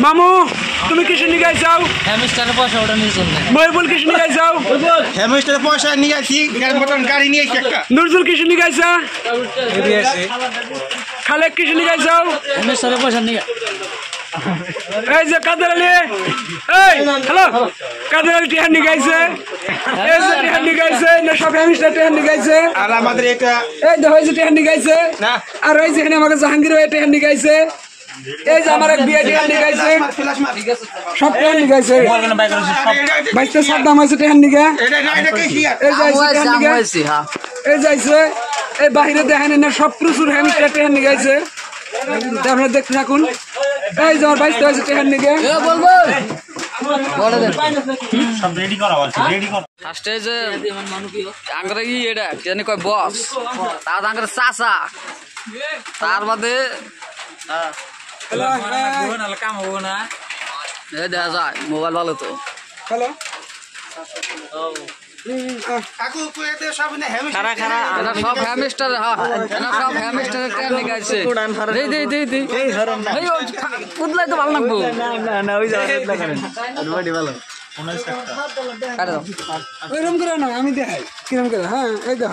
মামু তুমি কিসে নিয়ে যাও? হ্যামস্টারের পয়সা ওটা নিয়ে চল না। মহিবুল কিসে নিয়ে যাও? হ্যামস্টারের পয়সা নিয়ে আসি, গাড়ি নিয়ে আসি একটা। নুরজুল কিসে নিয়ে যাইছা? খালেক কিসে নিয়ে যাও? হ্যামস্টারের পয়সা নিয়ে। এই যে কাদের আলী, এই হ্যালো কাদের আলী টিহার নিয়ে গাইছে, এই যে টিহার নিয়ে গাইছে না, সব হ্যামস্টার টিহার নিয়ে গাইছে। আর আমাদের এটা এই দেখো এই যে টিহার নিয়ে গাইছে না, আর ওই যেখানে আমাকে জাহাঙ্গীর ভাই টিহার নিয়ে গাইছে। এই যে আমার এক বিয়ে টিহার নিয়ে গাইছে, সব টিহার নিয়ে গাইছে। বাইশটা সাদ্দাম হয়েছে টিহার নিয়ে। এটা না, এটা কি শিয়া? এই যাইছে টিহার নিয়ে, এই যাইছে এই বাহিরে দেখেন না, সব প্রচুর হ্যামস্টার টিহার নিয়ে গাইছে। আপনারা দেখতে থাকুন। এই যে আমার বাইশটা হয়েছে টিহার নিয়ে। ফার্স্টে যে আঙ্গরে কি এটা জানি কয় বস, তার আঙ্গরে চাচা, তার বাদে এই দেখা যায় মোবাইল ভালো তো। হ্যালো কাকু কুয়েতে সব না হ্যামস্টার। এটা সব হ্যামস্টার, এটা সব হ্যামস্টারের ট্রেন নিকাইছে। দেই দেই দেই দেই এই উদলাই তো ভালো লাগবো না ওই জায়গা করেন বডি ভালো কাটে দাও। ওইরকম করে না, আমি দেখাই কিরকম করে। হ্যাঁ এই দেখো